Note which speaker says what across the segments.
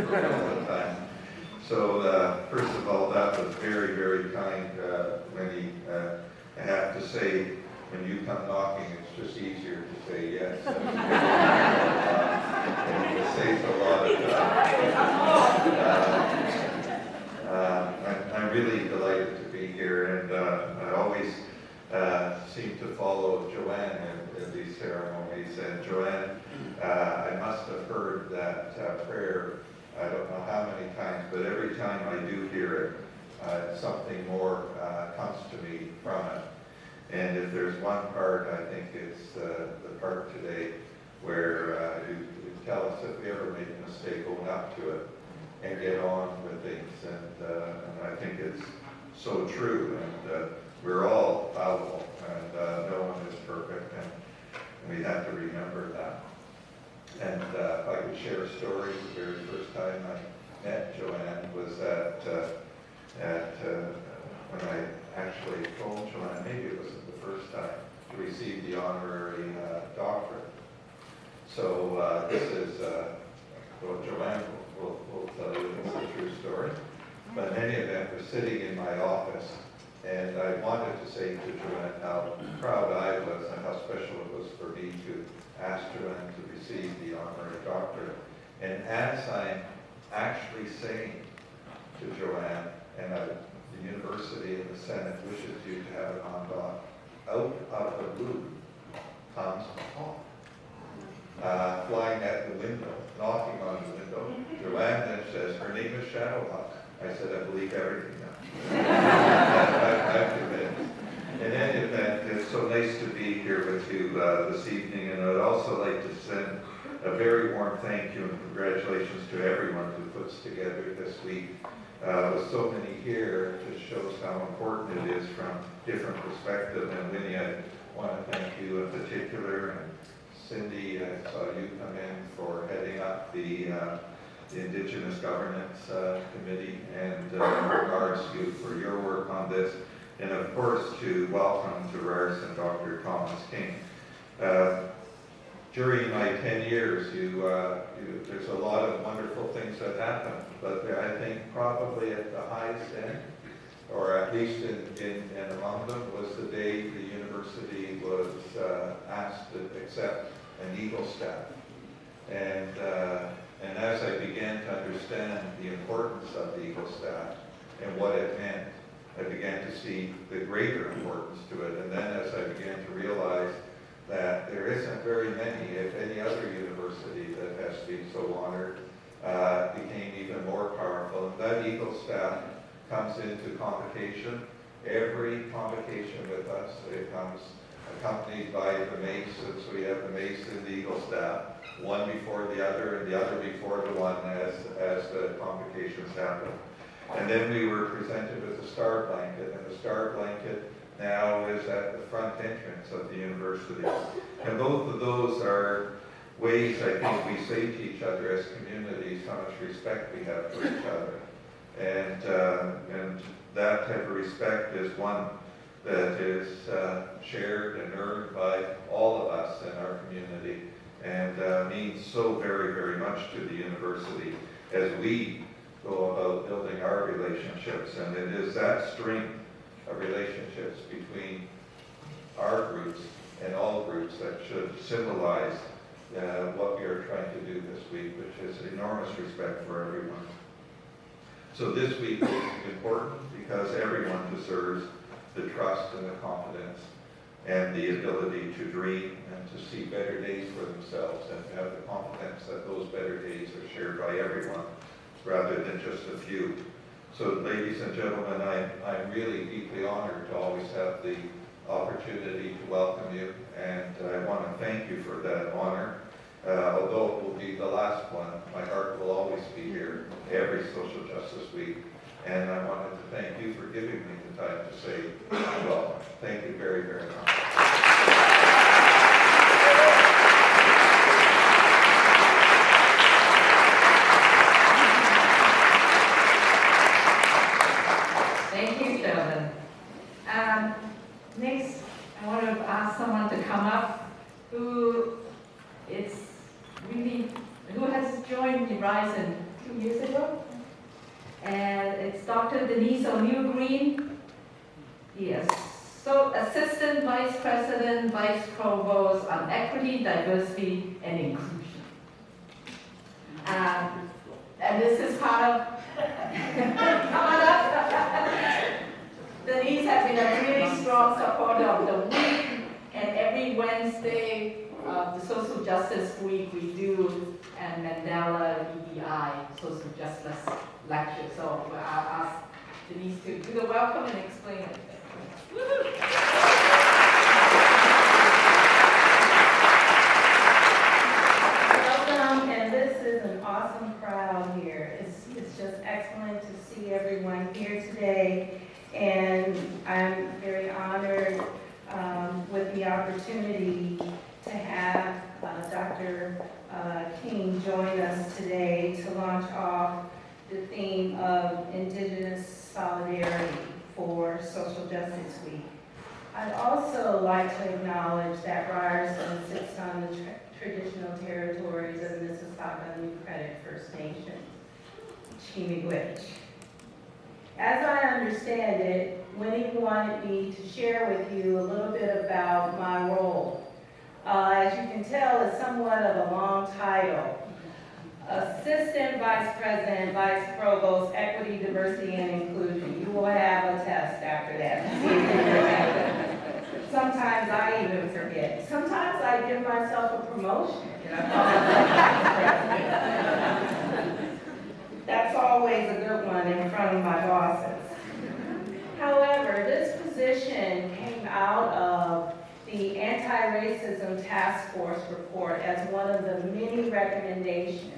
Speaker 1: for all the time. So first of all, that was very, very kind, Winnie. I have to say, when you come knocking, it's just easier to say yes. It saves a lot of time. I'm really delighted to be here, and I always seem to follow Joanne in these ceremonies. And Joanne, I must have heard that prayer, I don't know how many times, but every time I do hear it, something more comes to me from it. And if there's one part, I think it's the part today where you tell us if we ever make a mistake, own up to it and get on with things. And I think it's so true. And we're all fallible, and no one is perfect, and we have to remember that. And if I could share a story, the very first time I met Joanne was when I actually told Joanne, maybe it wasn't the first time, to receive the honorary doctorate. So this is, well, Joanne will tell you it's a true story. But in any event, we're sitting in my office, and I wanted to say to Joanne how proud I was and how special it was for me to ask Joanne to receive the honorary doctorate. And as I'm actually saying to Joanne, and the university and the Senate wishes you to have it on doc, out of the blue comes a hawk, flying at the window, knocking on the window. Joanne then says, her name is Shadowhawk. I said, I believe everything now. I'm convinced. In any event, it's so nice to be here with you this evening, and I'd also like to send a very warm thank you and congratulations to everyone who puts together this week. With so many here, it just shows how important it is from different perspectives. And Winnie, I want to thank you in particular, and Cindy, I saw you come in for heading up the Indigenous Governance Committee, and regards to you for your work on this. And of course, to welcome to Ryerson Dr. Thomas King. During my 10 years, there's a lot of wonderful things that happened, but I think probably at the highest end, or at least in among them, was the day the university was asked to accept an Eagle staff. And as I began to understand the importance of the Eagle staff and what it meant, I began to see the greater importance to it. And then as I began to realize that there isn't very many, if any other university that has been so honored, became even more powerful. And that Eagle staff comes into convocation, every convocation with us. It comes accompanied by the Masons. We have the Mason, the Eagle staff, one before the other and the other before the one as the convocations happen. And then we were presented with the star blanket, and the star blanket now is at the front entrance of the university. And both of those are ways, I think, we say to each other as communities how much respect we have for each other. And that type of respect is one that is shared and earned by all of us in our community, and means so very, very much to the university as we go about building our relationships. And it is that strength of relationships between our groups and all groups that should symbolize what we are trying to do this week, which is enormous respect for everyone. So this week is important because everyone deserves the trust and the confidence and the ability to dream and to see better days for themselves, and to have the confidence that those better days are shared by everyone rather than just a few. So ladies and gentlemen, I'm really deeply honored to always have the opportunity to welcome you, and I want to thank you for that honor. Although it will be the last one, my heart will always be here every Social Justice Week. And I wanted to thank you for giving me the time to say welcome. Thank you very, very much.
Speaker 2: Thank you, Sheldon. Next, I want to ask someone to come up who has joined Ryerson 2 years And it's Dr. Denise Greene. Yes. So Assistant Vice President, Vice Provost on Equity, Diversity, and Inclusion. And this is part of, Denise has been a really strong supporter of the week, and every Wednesday of the Social Justice Week we do and Mandela EDI Social Justice Lecture. So I'll ask Denise to do the welcome and explain it.
Speaker 3: Welcome, and this is an awesome crowd here. It's just excellent to see everyone here today, and I'm very honored with the opportunity to have Dr. King join us today to launch off the theme of Indigenous solidarity for Social Justice Week. I'd also like to acknowledge that Ryerson sits on the traditional territories of Mississauga and New Credit First Nation, Chimigwich. As I understand it, Winnie wanted me to share with you a little bit about my role. As you can tell, it's somewhat of a long title. Assistant Vice President, Vice Provost, Equity, Diversity, and Inclusion. You will have a test after that. Sometimes I even forget. Sometimes I give myself a promotion. That's always a good one in front of my bosses. However, this position came out of the Anti-Racism Task Force report as one of the many recommendations.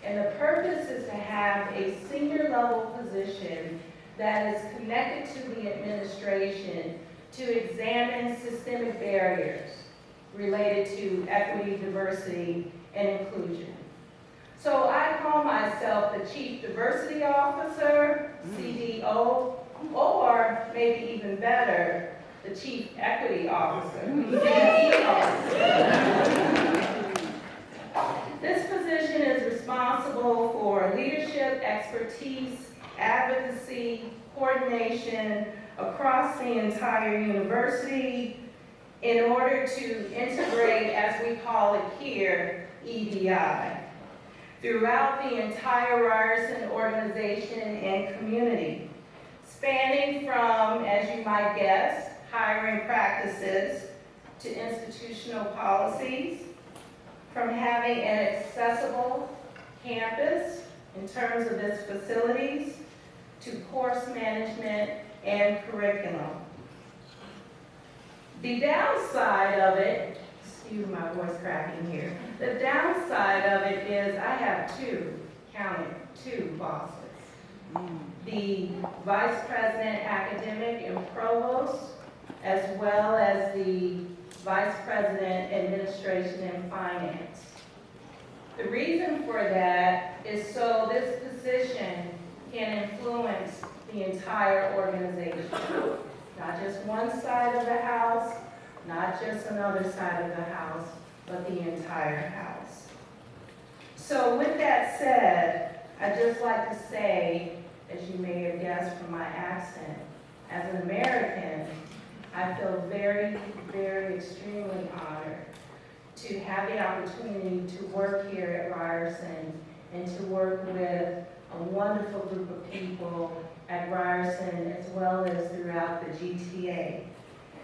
Speaker 3: And the purpose is to have a senior level position that is connected to the administration to examine systemic barriers related to equity, diversity, and inclusion. So I call myself the Chief Diversity Officer, CDO, or maybe even better, the Chief Equity Officer, CEO. This position is responsible for leadership, expertise, advocacy, coordination across the entire university in order to integrate, as we call it here, EDI, throughout the entire Ryerson organization and community, spanning from, as you might guess, hiring practices to institutional policies, from having an accessible campus in terms of its facilities, to course management and curriculum. The downside of it, excuse my voice cracking here, the downside of it is I have two bosses. The Vice President Academic and Provost, as well as the Vice President Administration and Finance. The reason for that is so this position can influence the entire organization. Not just one side of the house, not just another side of the house, but the entire house. So with that said, I'd just like to say, as you may have guessed from my accent, as an American, I feel very, very extremely honored to have the opportunity to work here at Ryerson and to work with a wonderful group of people at Ryerson as well as throughout the GTA,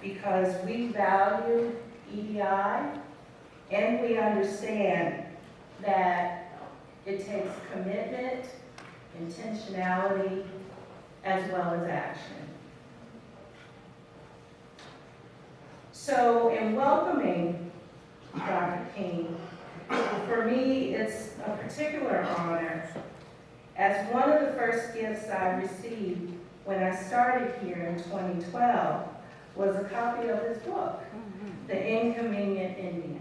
Speaker 3: because we value EDI and we understand that it takes commitment, intentionality, as well as action. So in welcoming Dr. King, for me it's a particular honor, as one of the first gifts I received when I started here in 2012 was a copy of his book, The Inconvenient Indian,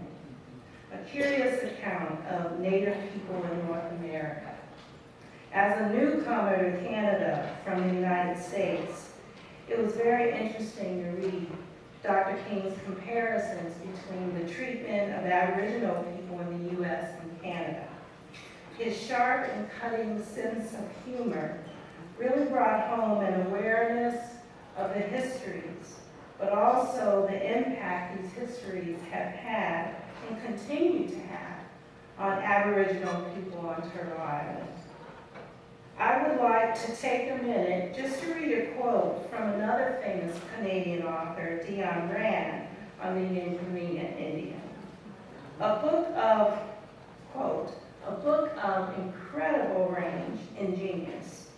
Speaker 3: a curious account of Native people in North America. As a newcomer to Canada from the United States, it was very interesting to read Dr. King's comparisons between the treatment of Aboriginal people in the U.S. and Canada. His sharp and cutting sense of humor really brought home an awareness of the histories, but also the impact these histories have had and continue to have on Aboriginal people on Turtle Island. I would like to take a minute just to read a quote from another famous Canadian author, Dion Rand, on the Greene and Indian. A book of, quote, a book of incredible range and genius,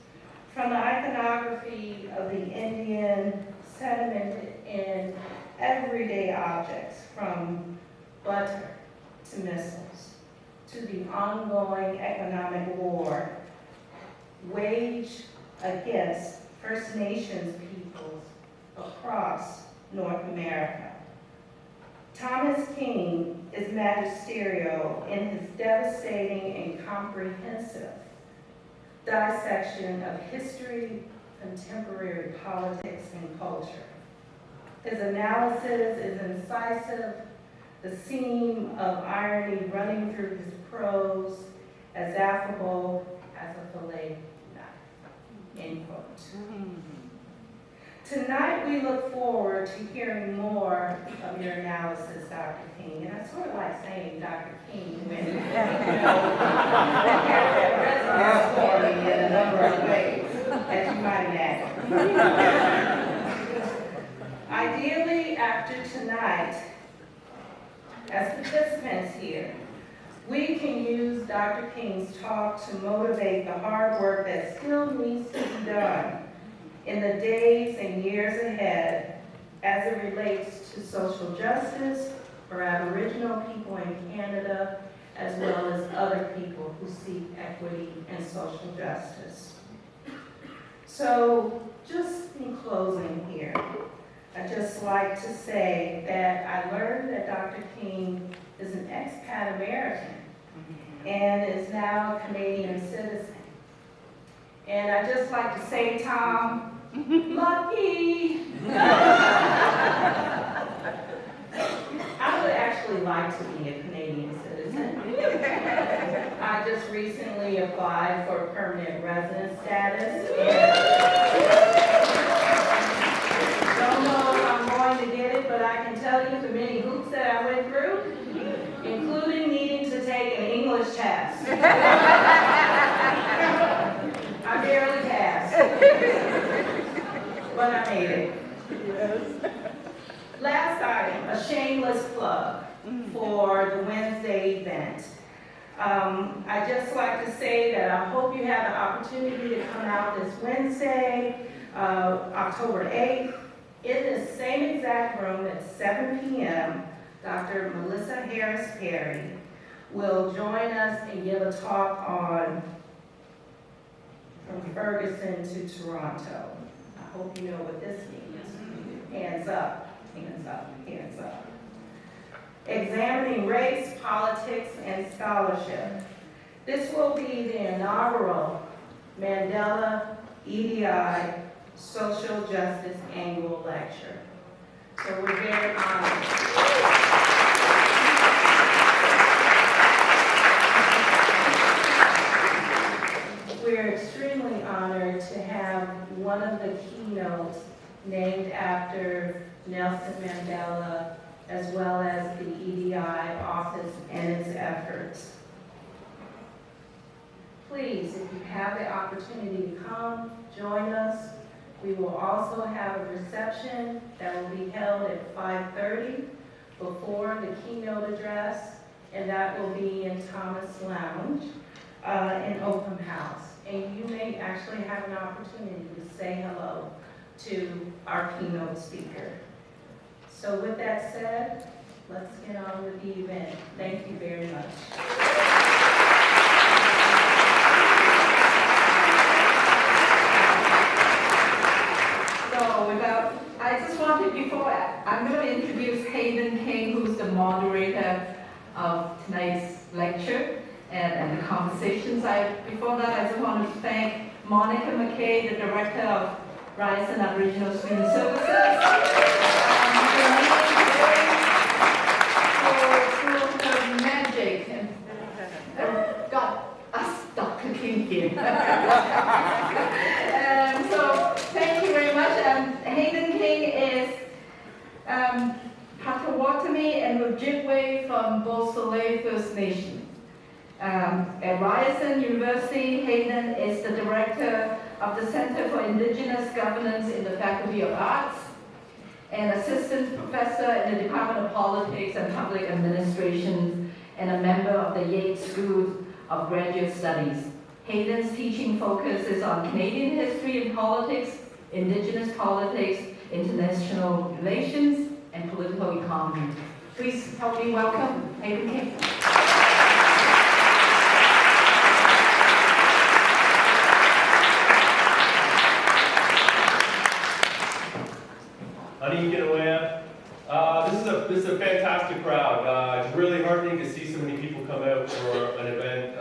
Speaker 3: from the iconography of the Indian sedimented in everyday objects, from butter to missiles, to the ongoing economic war waged against First Nations peoples across North America. Thomas King is magisterial in his devastating and comprehensive dissection of history, contemporary politics, and culture. His analysis is incisive, the seam of irony running through his prose as affable as a fillet knife, end quote. Tonight we look forward to hearing more of your analysis, Dr. King. And I sort of like saying Dr. King when, you know, resonates for me in a number of ways, as you might imagine. Ideally, after tonight, as participants here, we can use Dr. King's talk to motivate the hard work that still needs to be done in the days and years ahead as it relates to social justice for Aboriginal people in Canada, as well as other people who seek equity and social justice. So, just in closing here, I'd just like to say that I learned that Dr. King is an expat American and is now a Canadian citizen. And I'd just like to say, Tom, lucky! I would actually like to be a Canadian citizen. I just recently applied for permanent resident status. Don't know if I'm going to get it, but I can tell you the many hoops that I went through, including needing to take an English test. I barely passed, but I made it. Last item, a shameless plug for the Wednesday event. I'd just like to say that I hope you have the opportunity to come out this Wednesday, October 8th. In the same exact room at 7 p.m., Dr. Melissa Harris-Perry will join us and give a talk on From Ferguson to Toronto. I hope you know what this means. Hands up, hands up, hands up. Examining race, politics, and scholarship. This will be the inaugural Mandela EDI Social Justice Annual Lecture. So we're very honored. We're extremely honored to have one of the keynotes named after Nelson Mandela, as well as the EDI office and its efforts. Please, if you have the opportunity to come, join us. We will also have a reception that will be held at 5:30 before the keynote address, and that will be in Thomas Lounge, in Open House. And you may actually have an opportunity to say hello to our keynote speaker. So with that said, let's get on with the event. Thank you very much.
Speaker 2: I just wanted, before I'm going to introduce Hayden King, who's the moderator of tonight's lecture and the conversations. Before that, I just want to thank Monica McKay, the director of Ryerson Aboriginal Student Services, for her magic and got us Dr. King here. from Beausoleil First Nation. At Ryerson University, Hayden is the director of the Center for Indigenous Governance in the Faculty of Arts, and assistant professor in the Department of Politics and Public Administration, and a member of the Yates School of Graduate Studies. Hayden's teaching focus is on Canadian history and politics, Indigenous politics, international relations, and political economy. Please help me welcome Hayden King.
Speaker 4: Honey, you get away up. This is a fantastic crowd. It's really heartening to see so many people come out for an event,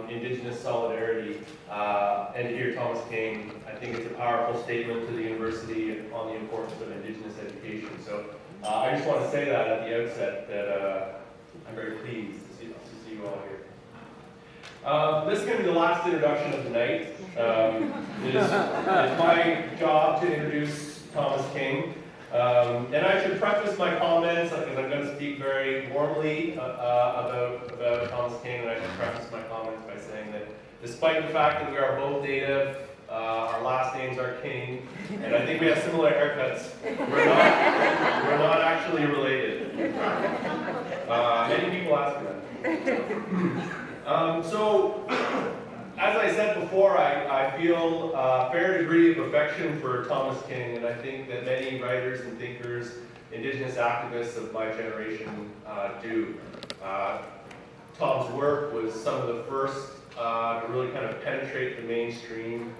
Speaker 4: Indigenous Solidarity, and to hear Thomas King. I think it's a powerful statement to the university on the importance of Indigenous education. So I just want to say that at the outset that I'm very pleased to see you all here. This is going to be the last introduction of the night. It is my job to introduce Thomas King. And I should preface my comments, because I'm going to speak very warmly about Thomas King, and I should preface my comments by saying that despite the fact that we are both Native, our last names are King, and I think we have similar haircuts, we're not actually related. Many people ask me that. So, as I said before, I feel a fair degree of affection for Thomas King, and I think that many writers and thinkers, Indigenous activists of my generation do. Tom's work was some of the first to really kind of penetrate the mainstream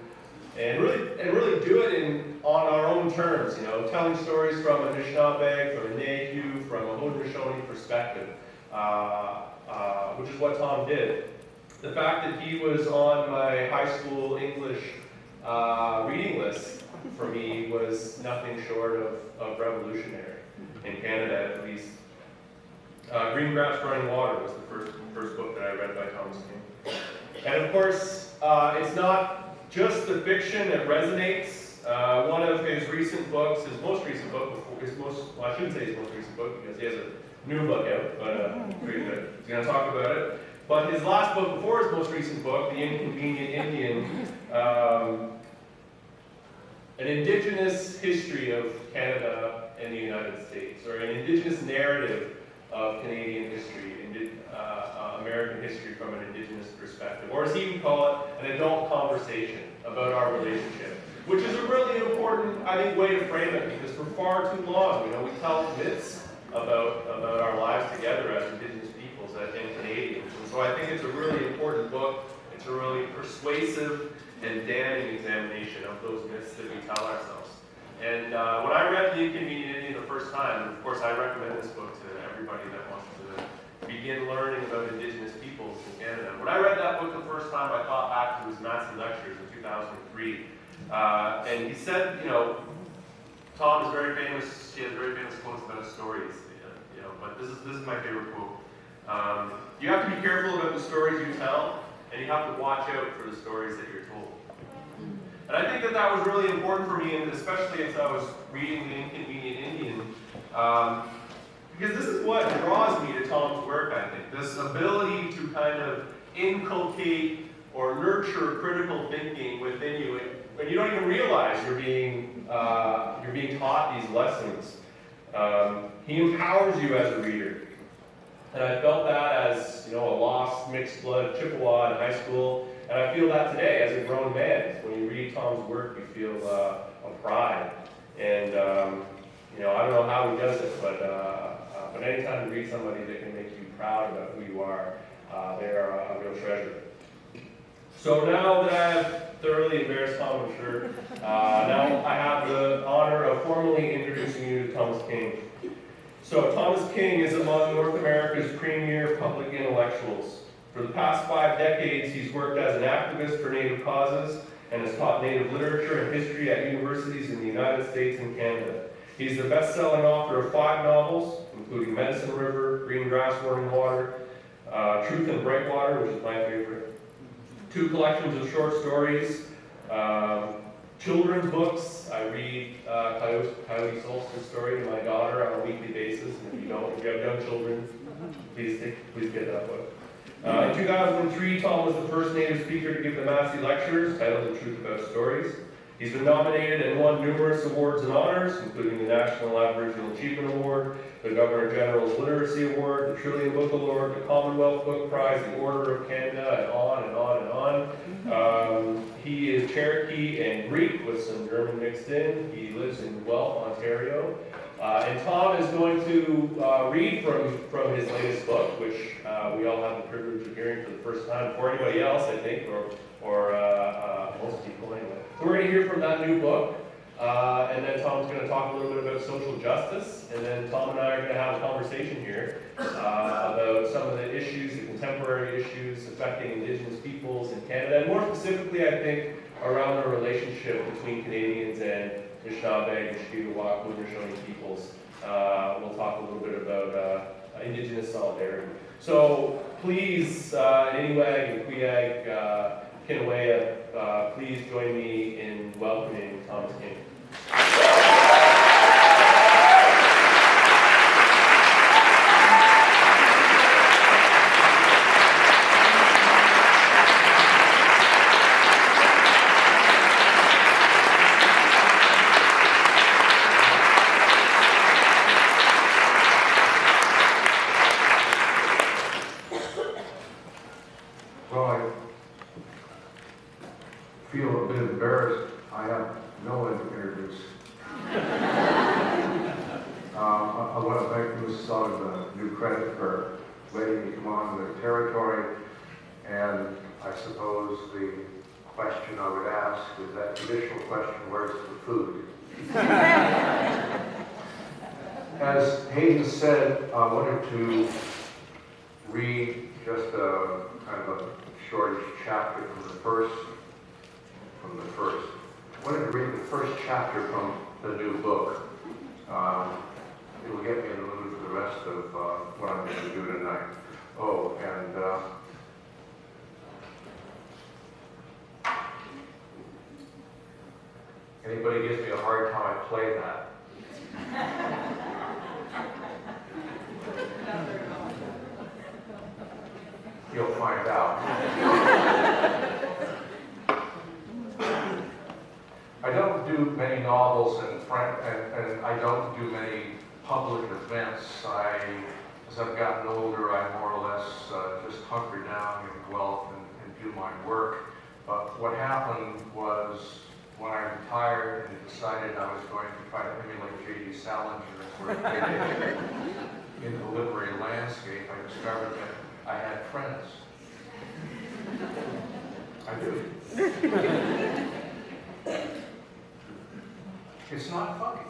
Speaker 4: and really do it on our own terms, you know, telling stories from a Anishinaabe, from a Nahue, from a Haudenosaunee perspective, which is what Tom did. The fact that he was on my high school English reading list for me was nothing short of revolutionary, in Canada at least. Green Grass Running Water was the first book that I read by Thomas King. And of course, it's not just the fiction that resonates. One of his recent books, his most recent book, well, I shouldn't say his most recent book because he has a new book out, but pretty good. He's going to talk about it. But his last book before his most recent book, The Inconvenient Indian, an Indigenous history of Canada and the United States, or an Indigenous narrative of Canadian history, American history from an Indigenous perspective, or as he would call it, an adult conversation about our relationship, which is a really important, I think, way to frame it, because for far too long, you know, we tell myths about our lives together as Indigenous peoples and Canadians. And so I think it's a really important book. It's a really persuasive and damning examination of those myths that we tell ourselves. And when I read The Inconvenient Indian the first time, and of course I recommend this book to everybody that wants to begin learning about Indigenous peoples in Canada. When I read that book the first time, I thought back to his Massey Lectures in 2003. And he said, you know, Tom is very famous, he has very famous quotes about his stories, you know, but this is my favorite quote. You have to be careful about the stories you tell, and you have to watch out for the stories that you're told. And I think that was really important for me, and especially as I was reading The Inconvenient Indian, because this is what draws me to Tom's work, I think. This ability to kind of inculcate or nurture critical thinking within you, when you don't even realize you're being taught these lessons. He empowers you as a reader. And I felt that as, you know, a lost mixed blood Chippewa in high school, and I feel that today as a grown man. When you read Tom's work, you feel a pride. And you know, I don't know how he does it, but anytime you read somebody that can make you proud about who you are, they are a real treasure. So now that I have thoroughly embarrassed Tom, I'm sure, now I have the honor of formally introducing you to Thomas King. So Thomas King is among North America's premier public intellectuals. For the past 5 decades, he's worked as an activist for Native causes and has taught Native literature and history at universities in the United States and Canada. He's the best-selling author of 5 novels, including Medicine River, Green Grass Running Water, Truth and Brightwater, which is my favorite, 2 collections of short stories, children's books. I read Coyote Solstice story to my daughter on a weekly basis, and if you have young children, Please get that book. In 2003, Tom was the first native speaker to give the Massey Lectures, titled The Truth About Stories. He's been nominated and won numerous awards and honors, including the National Aboriginal Achievement Award, the Governor General's Literacy Award, the Trillium Book Award, the Commonwealth Book Prize, the Order of Canada, and on and on and on. He is Cherokee and Greek with some German mixed in. He lives in Guelph, Ontario. And Tom is going to read from his latest book, which we all have the privilege of hearing for the first time, before anybody else, I think, or most people anyway. So we're going to hear from that new book, and then Tom's going to talk a little bit about social justice, and then Tom and I are going to have a conversation here about some of the issues, the contemporary issues affecting Indigenous peoples in Canada, and more specifically, I think, around the relationship between Canadians and Anishinaabe, Nishnawak, Haudenosaunee peoples. We'll talk a little bit about Indigenous solidarity. So please, Iniwag, Queag, Kinawea, please join me in welcoming Thomas King.
Speaker 5: Feel a bit embarrassed. I have no one to introduce. I want to thank Ms. Sutton, New Credit, for letting me come on to their territory. And I suppose the question I would ask is that traditional question, where's the food? As Hayden said, I wanted to read just a kind of a short chapter from the first. I wanted to read the first chapter from the new book. It will get me in the mood for the rest of what I'm going to do tonight. Oh, and anybody gives me a hard time, I play that. You'll find out. I don't do many novels and I don't do many public events. As I've gotten older, I more or less just hunker down in Guelph and do my work. But what happened was when I retired and decided I was going to try to emulate J.D. Salinger and sort of in the literary landscape, I discovered that I had friends. I do. It's not funny.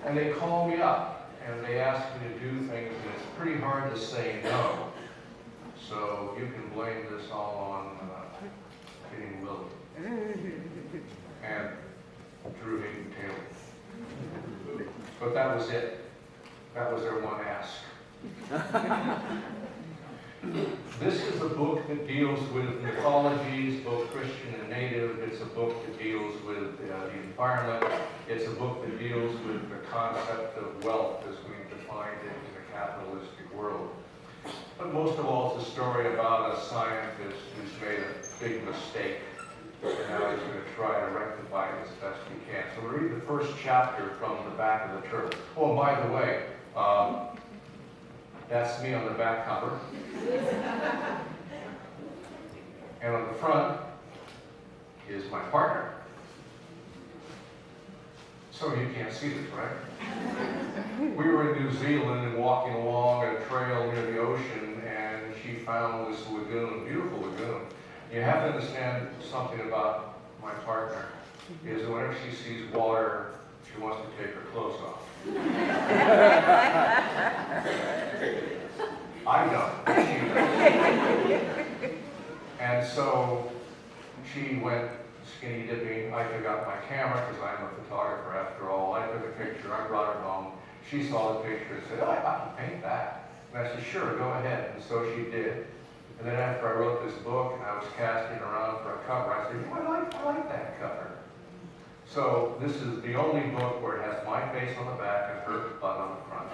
Speaker 5: And they call me up and they ask me to do things, and it's pretty hard to say no. So you can blame this all on getting Willie and Drew Hayden Taylor. But that was it. That was their one ask. This is a book that deals with mythologies, both Christian and native. It's a book that deals with the environment. It's a book that deals with the concept of wealth as we define it in a capitalistic world. But most of all, it's a story about a scientist who's made a big mistake. And now he's going to try to rectify it as best he can. So we'll read the first chapter from the back of the turtle. Oh, and by the way, that's me on the back cover. And on the front is my partner. So you can't see this, right? We were in New Zealand and walking along a trail near the ocean, and she found this lagoon, beautiful lagoon. You have to understand something about my partner, is that whenever she sees water, she wants to take her clothes off. I don't. She does. And so she went skinny dipping. I took out my camera because I'm a photographer after all. I took a picture. I brought her home. She saw the picture and said, "Oh, I can paint that." And I said, "Sure, go ahead." And so she did. And then after I wrote this book and I was casting around for a cover, I said, I like that cover. So this is the only book where it has my face on the back and her butt on the front.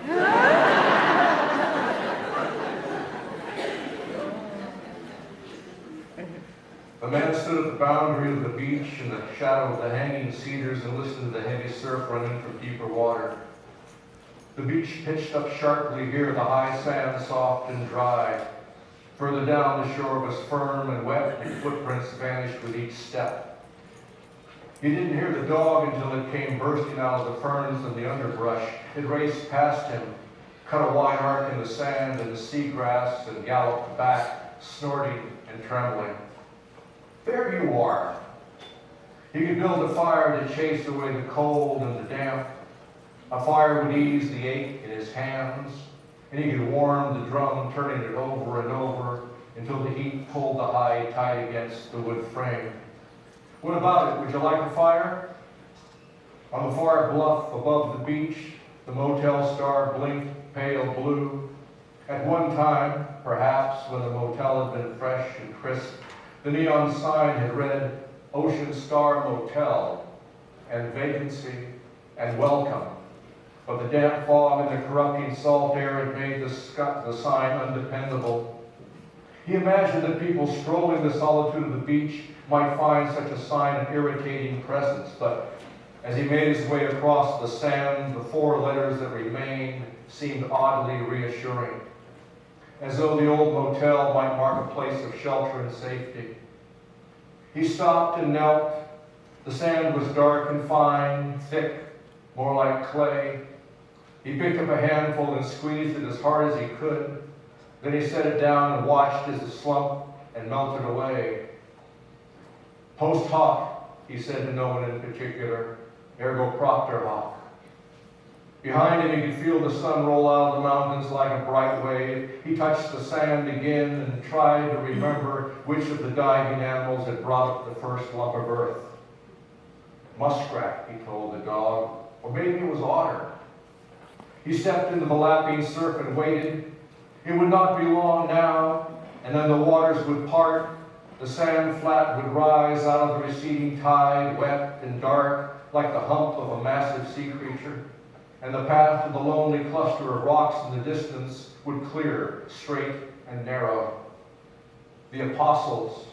Speaker 5: man stood at the boundary of the beach in the shadow of the hanging cedars and listened to the heavy surf running from deeper water. The beach pitched up sharply here, the high sand soft and dry. Further down, the shore was firm and wet, and footprints vanished with each step. He didn't hear the dog until it came bursting out of the ferns and the underbrush. It raced past him, cut a wide arc in the sand and the seagrass, and galloped back, snorting and trembling. There you are. He could build a fire to chase away the cold and the damp. A fire would ease the ache in his hands, and he could warm the drum, turning it over and over until the heat pulled the hide tight against the wood frame. What about it? Would you like a fire? On the far bluff above the beach, the motel star blinked pale blue. At one time, perhaps when the motel had been fresh and crisp, the neon sign had read Ocean Star Motel and vacancy and welcome. But the damp fog and the corrupting salt air had made the sign undependable. He imagined that people strolling the solitude of the beach might find such a sign an irritating presence, but as he made his way across the sand, the four letters that remained seemed oddly reassuring, as though the old motel might mark a place of shelter and safety. He stopped and knelt. The sand was dark and fine, thick, more like clay. He picked up a handful and squeezed it as hard as he could. Then he set it down and watched as it slumped and melted away. Post hoc, he said to no one in particular, ergo propter hoc. Behind him, he could feel the sun roll out of the mountains like a bright wave. He touched the sand again and tried to remember which of the diving animals had brought up the first lump of earth. Muskrat, he told the dog, or maybe it was otter. He stepped into the lapping surf and waited. It would not be long now, and then the waters would part. The sand flat would rise out of the receding tide, wet and dark, like the hump of a massive sea creature. And the path to the lonely cluster of rocks in the distance would clear, straight and narrow. The apostles.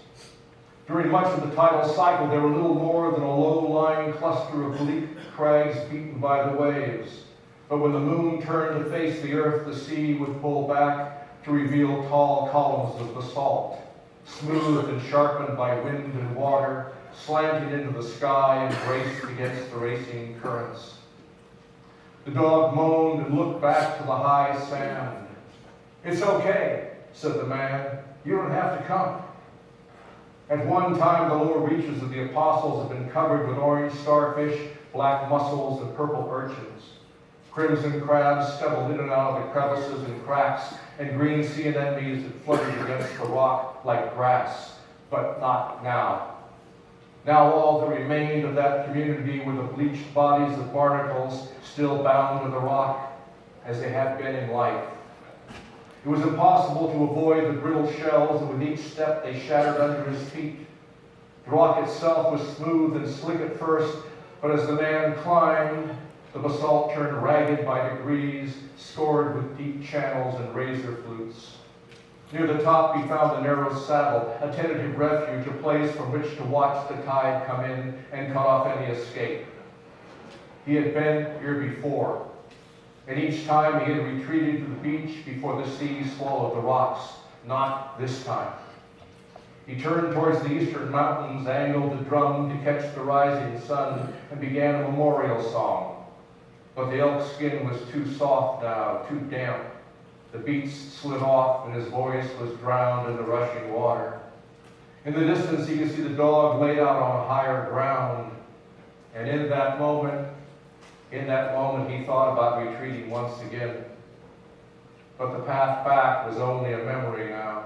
Speaker 5: During much of the tidal cycle, they were little more than a low-lying cluster of bleak crags beaten by the waves. But when the moon turned to face the earth, the sea would pull back to reveal tall columns of basalt, smooth and sharpened by wind and water, slanting into the sky and braced against the racing currents. The dog moaned and looked back to the high sand. "It's okay," said the man. "You don't have to come." At one time, the lower reaches of the apostles had been covered with orange starfish, black mussels, and purple urchins. Crimson crabs scuttled in and out of the crevices and cracks, and green sea anemones that fluttered against the rock like grass. But not now. Now all that remained of that community were the bleached bodies of barnacles still bound to the rock as they had been in life. It was impossible to avoid the brittle shells, and with each step they shattered under his feet. The rock itself was smooth and slick at first, but as the man climbed, the basalt turned ragged by degrees, scored with deep channels and razor flutes. Near the top he found the narrow saddle, a tentative refuge, a place from which to watch the tide come in and cut off any escape. He had been here before, and each time he had retreated to the beach before the sea swallowed the rocks. Not this time. He turned towards the eastern mountains, angled the drum to catch the rising sun, and began a memorial song. But the elk skin was too soft now, too damp. The beats slid off, and his voice was drowned in the rushing water. In the distance, he could see the dog laid out on higher ground. And in that moment, he thought about retreating once again. But the path back was only a memory now.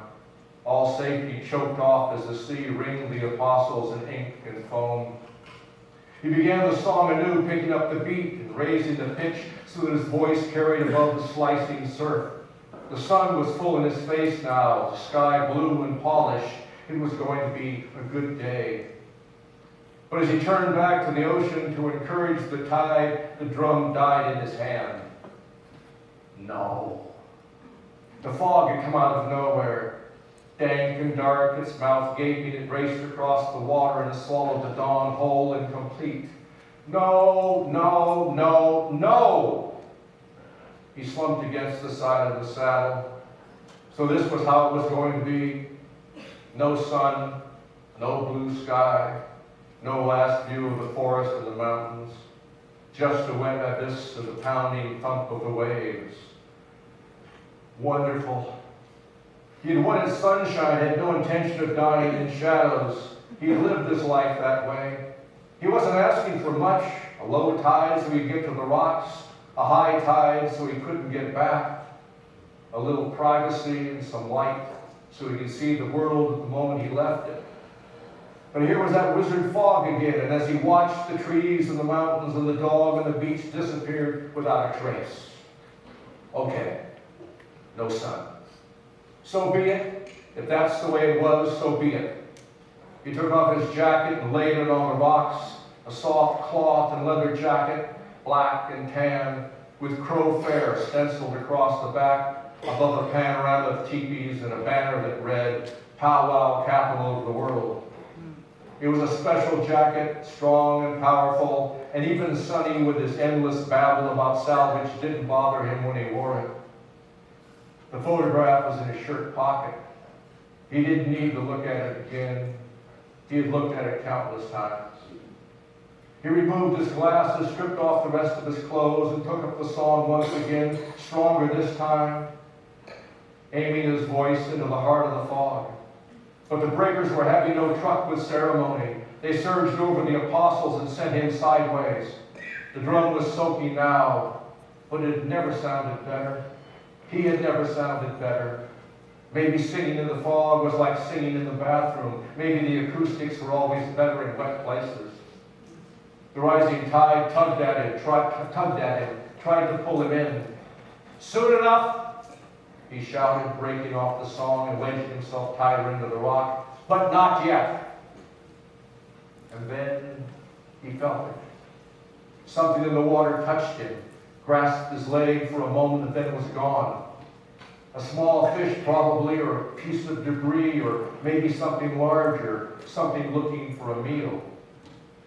Speaker 5: All safety choked off as the sea ringed the apostles in ink and foam. He began the song anew, picking up the beat and raising the pitch so that his voice carried above the slicing surf. The sun was full in his face now, the sky blue and polished. It was going to be a good day. But as he turned back to the ocean to encourage the tide, the drum died in his hand. No. The fog had come out of nowhere. Dank and dark, its mouth gaping, it raced across the water and swallowed the dawn whole and complete. No, no, no, no! He slumped against the side of the saddle. So this was how it was going to be. No sun, no blue sky, no last view of the forest and the mountains, just a wet abyss and the pounding thump of the waves. Wonderful. He had wanted sunshine, had no intention of dying in shadows. He had lived his life that way. He wasn't asking for much, a low tide so he'd get to the rocks, a high tide so he couldn't get back, a little privacy and some light so he could see the world at the moment he left it. But here was that wizard fog again, and as he watched the trees and the mountains and the dog and the beach disappeared without a trace. Okay, no sun. So be it. If that's the way it was, so be it. He took off his jacket and laid it on the rocks, a soft cloth and leather jacket, black and tan, with Crow Fair stenciled across the back, above a panorama of teepees and a banner that read, Powwow, Capital of the World. It was a special jacket, strong and powerful, and even Sonny with his endless babble about salvage didn't bother him when he wore it. The photograph was in his shirt pocket. He didn't need to look at it again. He had looked at it countless times. He removed his glasses, stripped off the rest of his clothes, and took up the song once again, stronger this time, aiming his voice into the heart of the fog. But the breakers were having no truck with ceremony. They surged over the apostles and sent him sideways. The drum was soaking now, but it had never sounded better. He had never sounded better. Maybe singing in the fog was like singing in the bathroom. Maybe the acoustics were always better in wet places. The rising tide tugged at him, tried to pull him in. Soon enough, he shouted, breaking off the song and wedged himself tighter into the rock. But not yet. And then he felt it. Something in the water touched him, grasped his leg for a moment, and then it was gone. A small fish probably, or a piece of debris, or maybe something larger, something looking for a meal.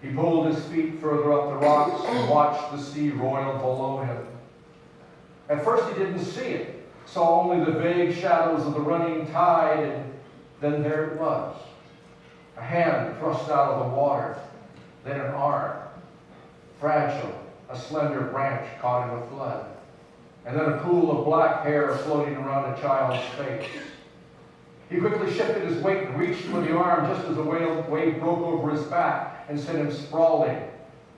Speaker 5: He pulled his feet further up the rocks and watched the sea roil below him. At first he didn't see it, saw only the vague shadows of the running tide, and then there it was. A hand thrust out of the water, then an arm, fragile, a slender branch caught in the flood, and then a pool of black hair floating around a child's face. He quickly shifted his weight and reached for the arm just as the wave broke over his back and sent him sprawling.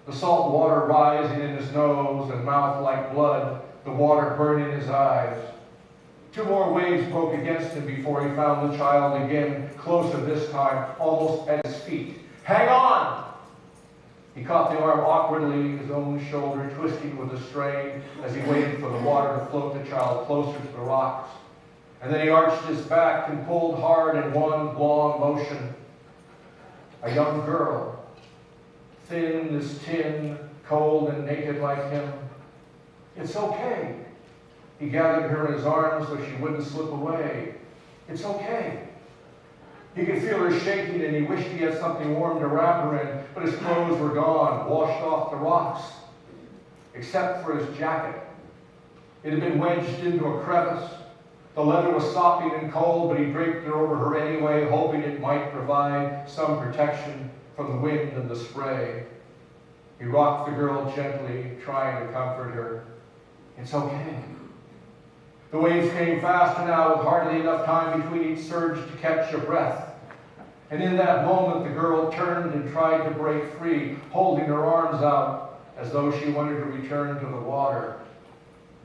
Speaker 5: The salt water rising in his nose and mouth like blood, the water burning his eyes. Two more waves broke against him before he found the child again, closer this time, almost at his feet. Hang on! He caught the arm awkwardly, his own shoulder twisting with a strain as he waited for the water to float the child closer to the rocks. And then he arched his back and pulled hard in one long motion. A young girl, thin as tin, cold and naked like him. It's okay. He gathered her in his arms so she wouldn't slip away. It's okay. He could feel her shaking and he wished he had something warm to wrap her in, but his clothes were gone, washed off the rocks, except for his jacket. It had been wedged into a crevice. The leather was sopping and cold, but he draped it over her anyway, hoping it might provide some protection from the wind and the spray. He rocked the girl gently, trying to comfort her. It's okay. The waves came faster now, with hardly enough time between each surge to catch a breath. And in that moment, the girl turned and tried to break free, holding her arms out as though she wanted to return to the water.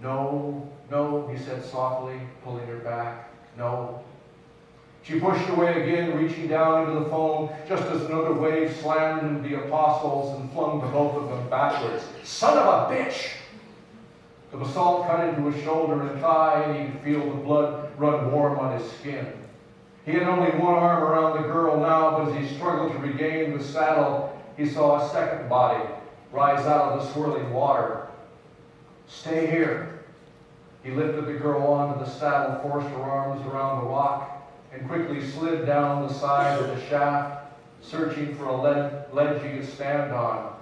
Speaker 5: No, no, he said softly, pulling her back. No. She pushed away again, reaching down into the foam, just as another wave slammed into the apostles and flung the both of them backwards. Son of a bitch! The basalt cut into his shoulder and thigh, and he could feel the blood run warm on his skin. He had only one arm around the girl now, but as he struggled to regain the saddle, he saw a second body rise out of the swirling water. Stay here. He lifted the girl onto the saddle, forced her arms around the rock, and quickly slid down the side of the shaft, searching for a ledge he could stand on.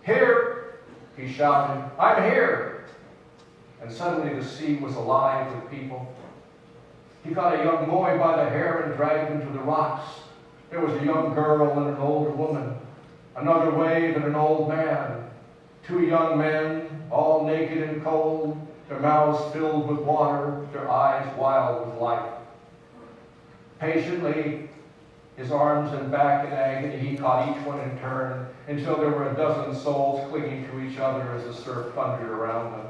Speaker 5: "Here!" he shouted. "I'm here!" And suddenly the sea was alive with people. He caught a young boy by the hair and dragged him to the rocks. There was a young girl and an older woman, another wave and an old man, 2 young men, all naked and cold, their mouths filled with water, their eyes wild with life. Patiently, his arms and back in agony, he caught each one in turn until there were a dozen souls clinging to each other as the surf thundered around them.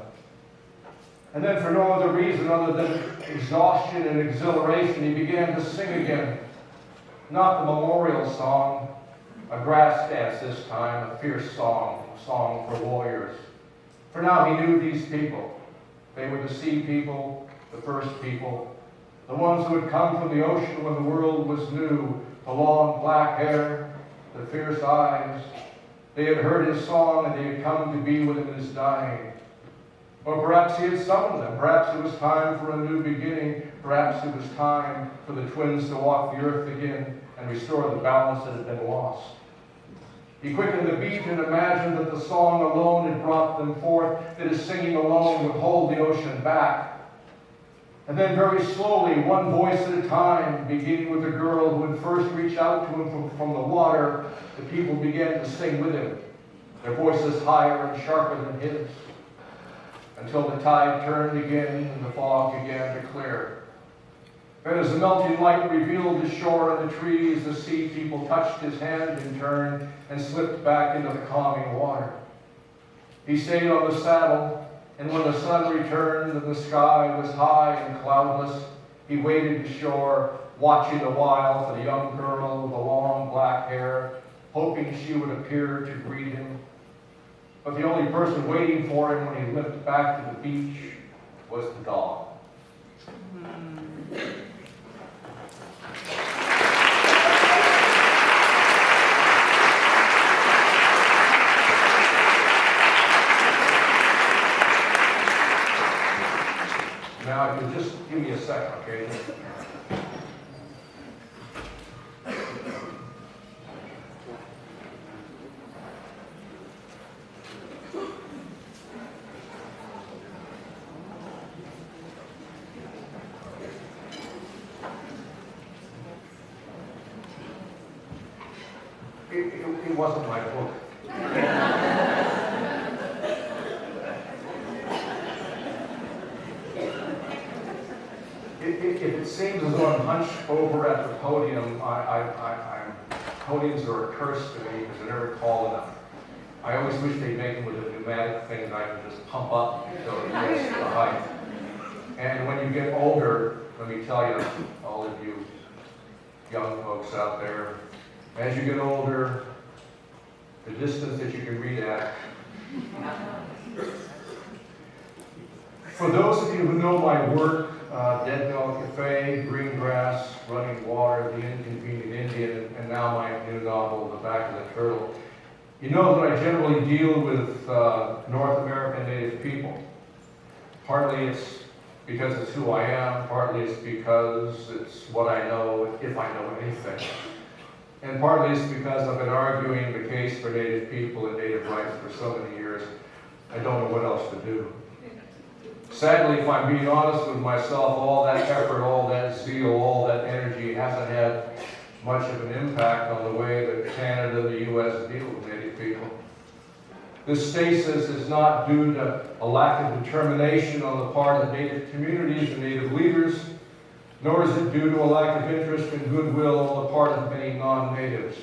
Speaker 5: And then, for no other reason other than exhaustion and exhilaration, he began to sing again. Not the memorial song, a grass dance this time, a fierce song, a song for warriors. For now he knew these people. They were the sea people, the first people, the ones who had come from the ocean when the world was new, the long black hair, the fierce eyes. They had heard his song and they had come to be with him in his dying. Or perhaps he had summoned them. Perhaps it was time for a new beginning. Perhaps it was time for the twins to walk the earth again and restore the balance that had been lost. He quickened the beat and imagined that the song alone had brought them forth, that his singing alone would hold the ocean back. And then very slowly, one voice at a time, beginning with the girl who had first reached out to him from the water, the people began to sing with him, their voices higher and sharper than his, until the tide turned again and the fog began to clear. And as the melting light revealed the shore and the trees, the sea people touched his hand in turn and slipped back into the calming water. He stayed on the saddle, and when the sun returned and the sky was high and cloudless, he waded to shore, watching the while for the young girl with the long black hair, hoping she would appear to greet him. But the only person waiting for him when he limped back to the beach was the dog. Now, if you just give me a second, okay? It wasn't my book. If it seems as though I'm hunched over at the podium, podiums are a curse to me because they're never tall enough. I always wish they'd make them with a pneumatic thing that I can just pump up until it gets the height. And when you get older, let me tell you, all of you young folks out there, as you get older, the distance that you can read at. For those of you who know my work, Dead Mill Cafe, Green Grass, Running Water, The Inconvenient Indian, and now my new novel, The Back of the Turtle, you know that I generally deal with North American Native people. Partly it's because it's who I am, partly it's because it's what I know, if I know anything. And partly it's because I've been arguing the case for Native people and Native rights for so many years, I don't know what else to do. Sadly, if I'm being honest with myself, all that effort, all that zeal, all that energy hasn't had much of an impact on the way that Canada and the U.S. deal with Native people. This stasis is not due to a lack of determination on the part of Native communities and Native leaders, nor is it due to a lack of interest and goodwill on the part of many non-natives.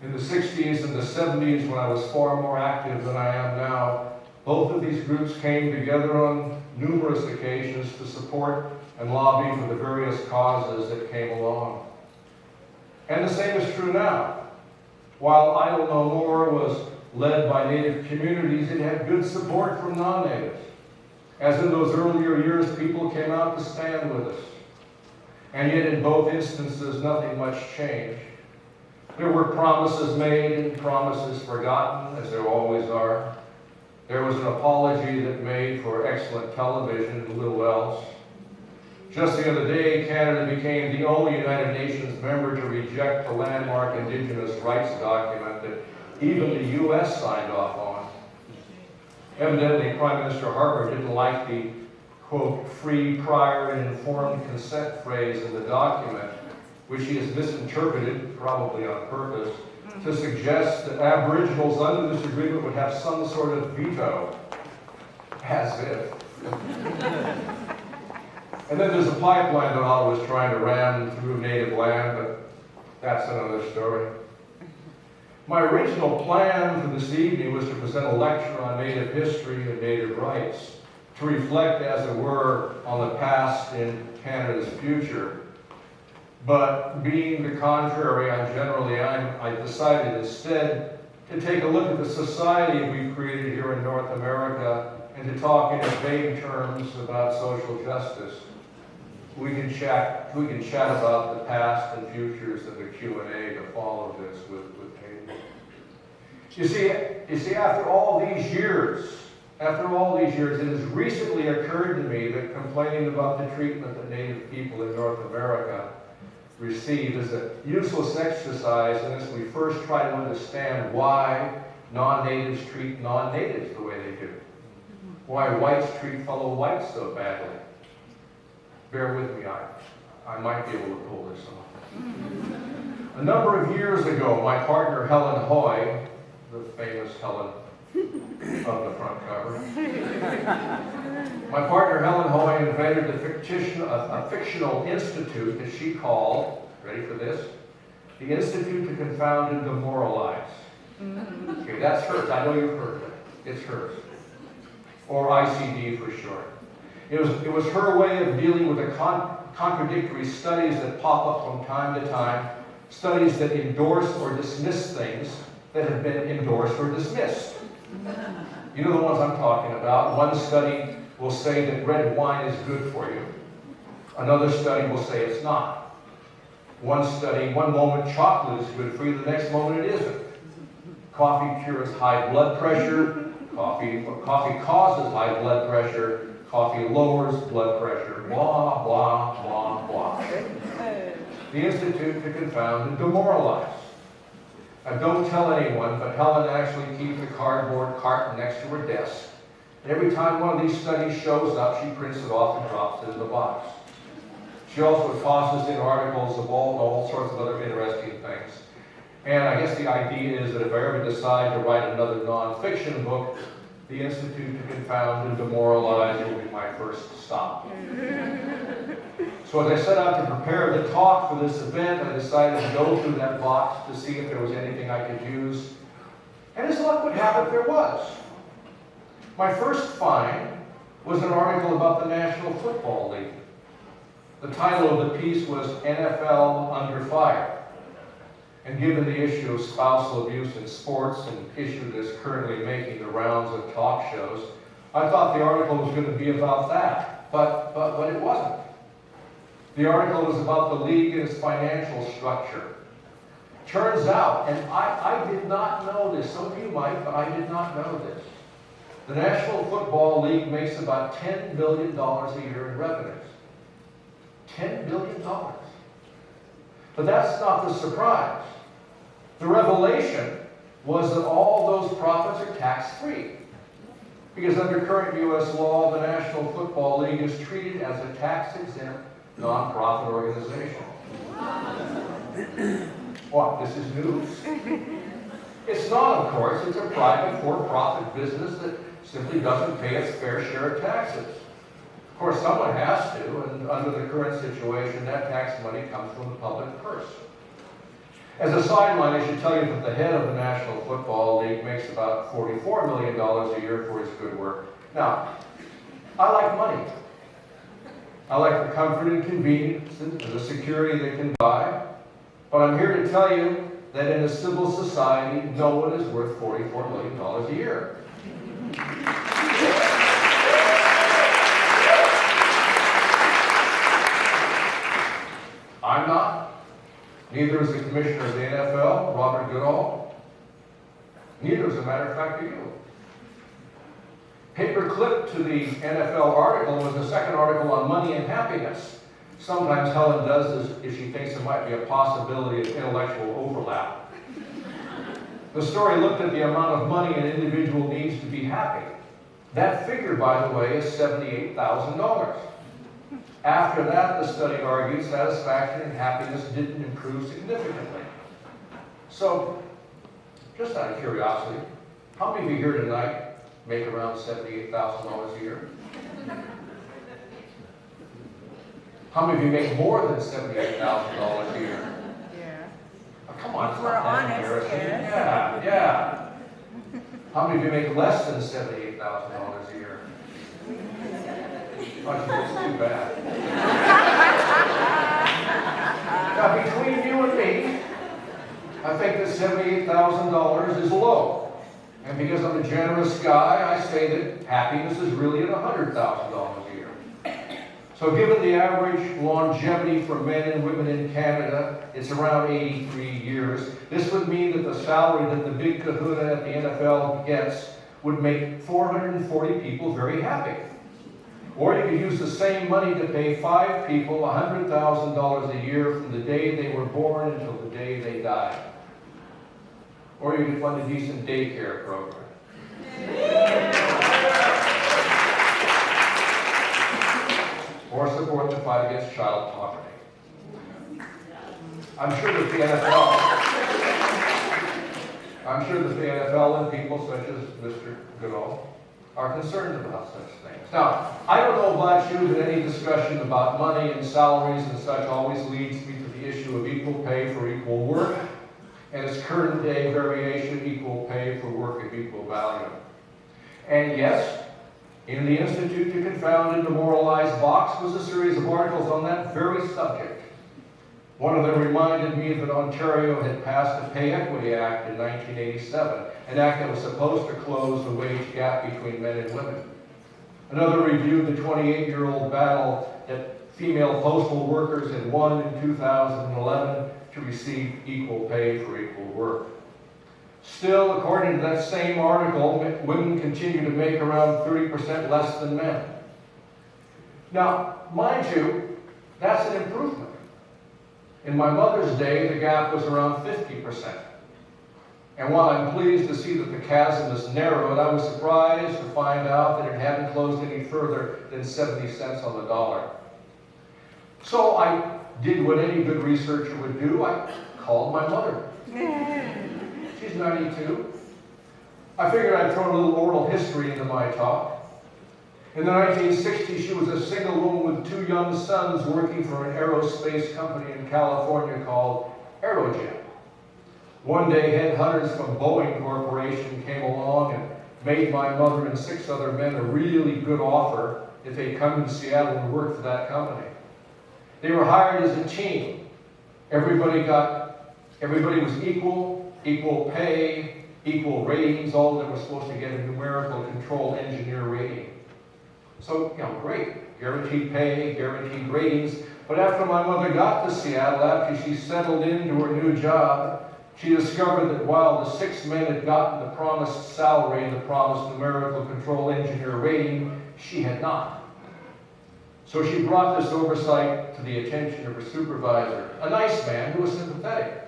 Speaker 5: In the 60s and the 70s, when I was far more active than I am now, both of these groups came together on numerous occasions to support and lobby for the various causes that came along. And the same is true now. While Idle No More was led by Native communities, it had good support from non-natives. As in those earlier years, people came out to stand with us. And yet in both instances, nothing much changed. There were promises made and promises forgotten, as there always are. There was an apology that made for excellent television and little else. Just the other day, Canada became the only United Nations member to reject the landmark Indigenous rights document that even the U.S. signed off on. Evidently, Prime Minister Harper didn't like the, quote, free, prior, and informed consent phrase in the document, which he has misinterpreted, probably on purpose, to suggest that Aboriginals under this agreement would have some sort of veto. As if. And then there's a pipeline that Ottawa's trying to ram through native land, but that's another story. My original plan for this evening was to present a lecture on Native history and Native rights, to reflect, as it were, on the past and Canada's future. But being the contrary I decided instead to take a look at the society we've created here in North America and to talk in vague terms about social justice. We can chat about the past and futures in the Q&A to follow this with Hayden. You see, after all these years, it has recently occurred to me that complaining about the treatment that Native people in North America receive is a useless exercise unless we first try to understand why non-natives treat non-natives the way they do. Why whites treat fellow whites so badly. Bear with me, I might be able to pull this off. A number of years ago, my partner Helen Hoy, the famous Helen of the front cover, my partner Helen Hoy invented a fictional institute that she called, ready for this, the Institute to Confound and Demoralize. Okay, that's hers. I know you've heard of it. It's hers. Or ICD for short. It was her way of dealing with the contradictory studies that pop up from time to time, studies that endorse or dismiss things that have been endorsed or dismissed. You know the ones I'm talking about. One study will say that red wine is good for you. Another study will say it's not. One moment chocolate is good for you, the next moment it isn't. Coffee cures high blood pressure. Coffee causes high blood pressure. Coffee lowers blood pressure. Blah, blah, blah, blah. The Institute to Confound and Demoralize. Now, don't tell anyone, but Helen actually keeps a cardboard carton next to her desk. And every time one of these studies shows up, she prints it off and drops it in the box. She also tosses in articles of all sorts of other interesting things. And I guess the idea is that if I ever decide to write another nonfiction book, the Institute to Confound and Demoralize will be my first stop. So as I set out to prepare the talk for this event, I decided to go through that box to see if there was anything I could use. And as luck would have it, there was. My first find was an article about the National Football League. The title of the piece was NFL Under Fire. And given the issue of spousal abuse in sports, an issue that's currently making the rounds of talk shows, I thought the article was going to be about that, but it wasn't. The article was about the league and its financial structure. Turns out, and I did not know this, some of you might, but I did not know this. The National Football League makes about $10 billion a year in revenues. $10 billion. But that's not the surprise. The revelation was that all those profits are tax-free. Because under current U.S. law, the National Football League is treated as a tax-exempt, non-profit organization. What, this is news? It's not, of course. It's a private, for-profit business that simply doesn't pay its fair share of taxes. Of course, someone has to, and under the current situation, that tax money comes from the public purse. As a sideline, I should tell you that the head of the National Football League makes about $44 million a year for his good work. Now, I like money. I like the comfort and convenience and the security they can buy. But I'm here to tell you that in a civil society, no one is worth $44 million a year. I'm not. Neither is the commissioner of the NFL, Robert Goodall. Neither, as a matter of fact, are you. Paper clip to the NFL article was the second article on money and happiness. Sometimes Helen does this if she thinks there might be a possibility of intellectual overlap. The story looked at the amount of money an individual needs to be happy. That figure, by the way, is $78,000. After that, the study argued satisfaction and happiness didn't improve significantly. So, just out of curiosity, how many of you here tonight make around $78,000 a year? How many of you make more than $78,000 a year?
Speaker 6: Yeah.
Speaker 5: Oh, come on, it's
Speaker 6: We're
Speaker 5: not that
Speaker 6: honest,
Speaker 5: embarrassing.
Speaker 6: yes.
Speaker 5: Yeah. How many of you make less than $78,000 a year? Oh, it's too bad. Now, between you and me, I think that $78,000 is low. And because I'm a generous guy, I say that happiness is really at $100,000 a year. So given the average longevity for men and women in Canada, it's around 83 years. This would mean that the salary that the big kahuna at the NFL gets would make 440 people very happy. Or you could use the same money to pay 5 people $100,000 a year from the day they were born until the day they died. Or you could fund a decent daycare program. Or support the fight against child poverty. I'm sure that the NFL and people such as Mr. Goodall are concerned about such things. Now, I don't know about you, but any discussion about money and salaries and such always leads me to the issue of equal pay for equal work, and its current day variation, equal pay for work of equal value. And yes, in the Institute to Confound and Demoralize box was a series of articles on that very subject. One of them reminded me that Ontario had passed the Pay Equity Act in 1987, an act that was supposed to close the wage gap between men and women. Another reviewed the 28-year-old battle that female postal workers had won in 2011 to receive equal pay for equal work. Still, according to that same article, women continue to make around 30% less than men. Now, mind you, that's an improvement. In my mother's day, the gap was around 50%. And while I'm pleased to see that the chasm has narrowed, I was surprised to find out that it hadn't closed any further than 70 cents on the dollar. So I did what any good researcher would do. I called my mother. She's 92. I figured I'd throw a little oral history into my talk. In the 1960s, she was a single woman with 2 young sons working for an aerospace company in California called Aerojet. One day, headhunters from Boeing Corporation came along and made my mother and 6 other men a really good offer if they'd come to Seattle and work for that company. They were hired as a team. Everybody was equal pay, equal ratings, all of them were supposed to get a numerical control engineer rating. So, great, guaranteed pay, guaranteed ratings. But after my mother got to Seattle, after she settled into her new job, she discovered that while the 6 men had gotten the promised salary and the promised numerical control engineer rating, she had not. So she brought this oversight to the attention of her supervisor, a nice man who was sympathetic.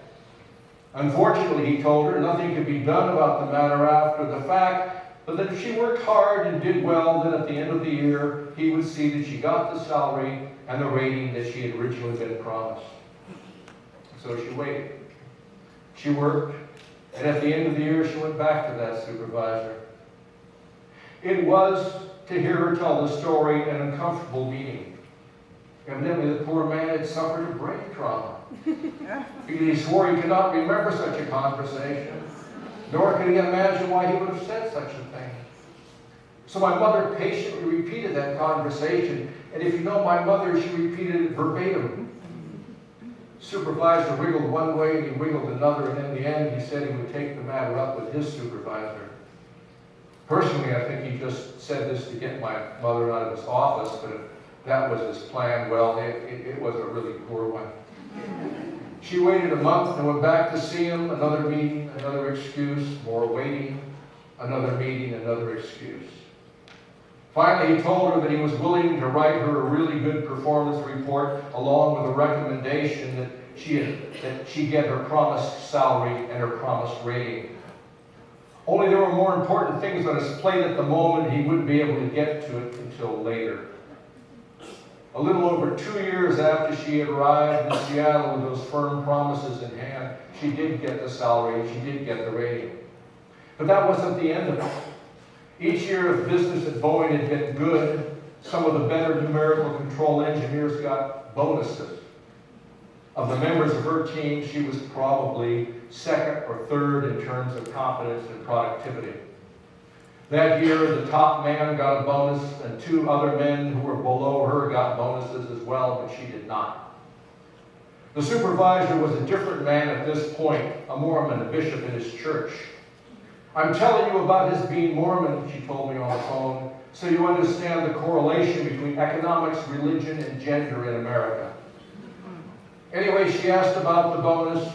Speaker 5: Unfortunately, he told her nothing could be done about the matter after the fact, but that if she worked hard and did well, then at the end of the year, he would see that she got the salary and the rating that she had originally been promised. So she waited. She worked, and at the end of the year, she went back to that supervisor. It was, to hear her tell the story, an uncomfortable meeting. Evidently, the poor man had suffered a brain trauma. He swore he could not remember such a conversation, nor could he imagine why he would have said such a thing. So my mother patiently repeated that conversation, and if you know my mother, she repeated it verbatim. Supervisor wiggled one way and he wiggled another, and in the end he said he would take the matter up with his supervisor. Personally, I think he just said this to get my mother out of his office, but if that was his plan, well, it was a really poor one. She waited a month and went back to see him, another meeting, another excuse, more waiting, another meeting, another excuse. Finally, he told her that he was willing to write her a really good performance report along with a recommendation that she get her promised salary and her promised rating. Only there were more important things on his plate at the moment. He wouldn't be able to get to it until later. A little over 2 years after she had arrived in Seattle with those firm promises in hand, she did get the salary, she did get the rating. But that wasn't the end of it. Each year of business at Boeing had been good. Some of the better numerical control engineers got bonuses. Of the members of her team, she was probably second or third in terms of competence and productivity. That year, the top man got a bonus, and 2 other men who were below her got bonuses as well, but she did not. The supervisor was a different man at this point, a Mormon, a bishop in his church. I'm telling you about his being Mormon, she told me on the phone, so you understand the correlation between economics, religion, and gender in America. Anyway, she asked about the bonus,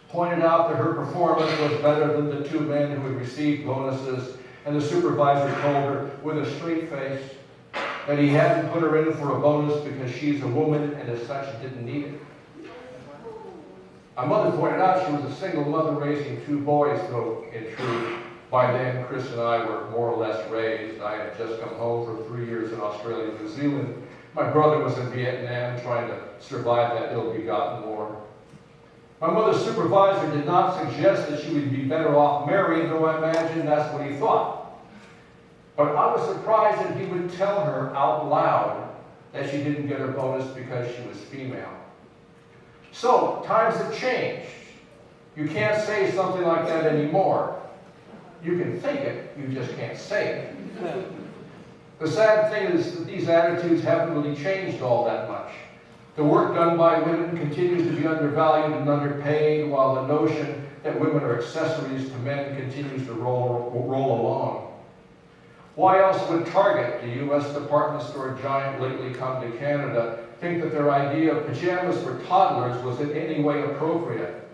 Speaker 5: pointed out that her performance was better than the 2 men who had received bonuses, and the supervisor told her with a straight face that he hadn't put her in for a bonus because she's a woman and as such didn't need it. My mother pointed out she was a single mother raising 2 boys, though in truth, by then Chris and I were more or less raised. I had just come home for 3 years in Australia and New Zealand. My brother was in Vietnam trying to survive that ill-begotten war. My mother's supervisor did not suggest that she would be better off married, though I imagine that's what he thought. But I was surprised that he would tell her out loud that she didn't get her bonus because she was female. So, times have changed. You can't say something like that anymore. You can think it, you just can't say it. The sad thing is that these attitudes haven't really changed all that much. The work done by women continues to be undervalued and underpaid, while the notion that women are accessories to men continues to roll along. Why else would Target, the U.S. department store giant lately come to Canada, think that their idea of pajamas for toddlers was in any way appropriate?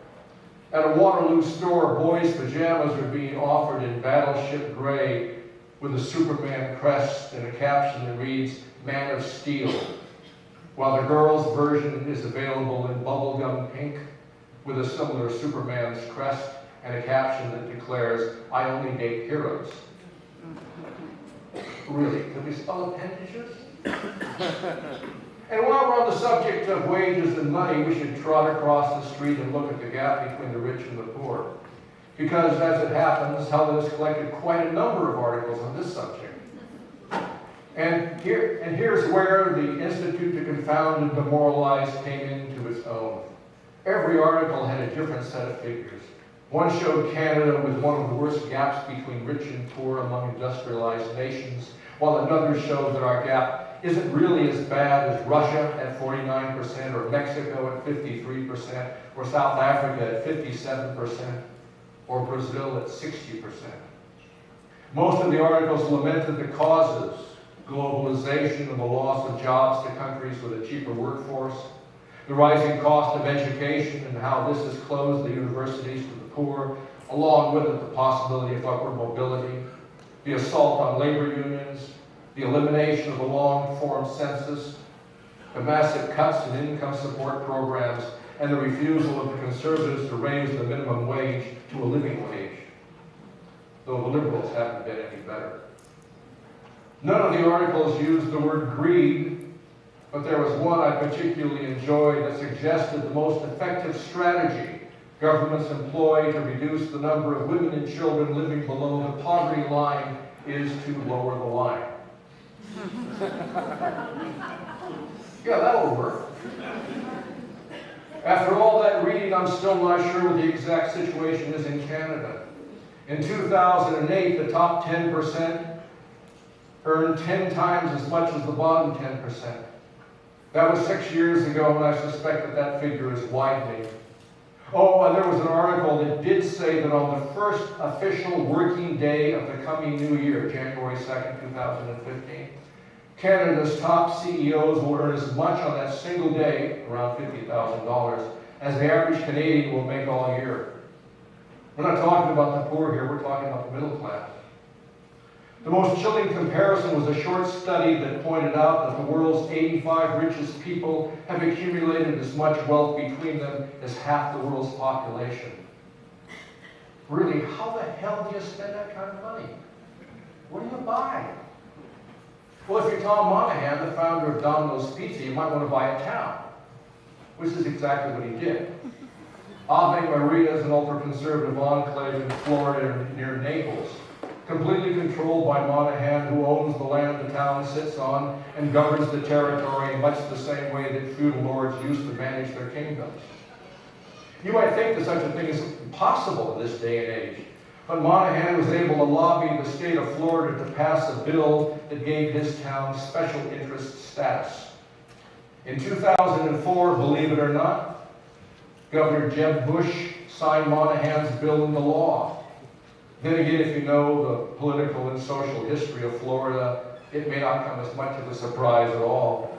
Speaker 5: At a Waterloo store, boys' pajamas are being offered in battleship gray with a Superman crest and a caption that reads, "Man of Steel," while the girls' version is available in bubblegum pink with a similar Superman's crest and a caption that declares, "I only date heroes." Really, can we spell appendages? And while we're on the subject of wages and money, we should trot across the street and look at the gap between the rich and the poor. Because as it happens, Helen has collected quite a number of articles on this subject. And here's where the Institute to Confound and Demoralize came into its own. Every article had a different set of figures. One showed Canada with one of the worst gaps between rich and poor among industrialized nations, while another showed that our gap isn't really as bad as Russia at 49%, or Mexico at 53%, or South Africa at 57%, or Brazil at 60%. Most of the articles lamented the causes: globalization and the loss of jobs to countries with a cheaper workforce, the rising cost of education and how this has closed the universities to the poor, along with it the possibility of upward mobility, the assault on labor unions, the elimination of a long-form census, the massive cuts in income support programs, and the refusal of the Conservatives to raise the minimum wage to a living wage, though the Liberals haven't been any better. None of the articles used the word greed, but there was one I particularly enjoyed that suggested the most effective strategy governments employ to reduce the number of women and children living below the poverty line is to lower the line. Yeah, that'll work. After all that reading, I'm still not sure what the exact situation is in Canada. In 2008, the top 10% earned 10 times as much as the bottom 10%. That was 6 years ago, and I suspect that figure is widening. Oh, and there was an article that did say that on the first official working day of the coming new year, January 2nd, 2015, Canada's top CEOs will earn as much on that single day, around $50,000, as the average Canadian will make all year. We're not talking about the poor here, we're talking about the middle class. The most chilling comparison was a short study that pointed out that the world's 85 richest people have accumulated as much wealth between them as half the world's population. Really, how the hell do you spend that kind of money? What do you buy? Well, if you're Tom Monahan, the founder of Domino's Pizza, you might want to buy a town, which is exactly what he did. Ave Maria is an ultra-conservative enclave in Florida near Naples, completely controlled by Monahan, who owns the land the town sits on and governs the territory in much the same way that feudal lords used to manage their kingdoms. You might think that such a thing is impossible in this day and age, but Monahan was able to lobby the state of Florida to pass a bill that gave his town special interest status. In 2004, believe it or not, Governor Jeb Bush signed Monahan's bill into law. Then again, if you know the political and social history of Florida, it may not come as much of a surprise at all.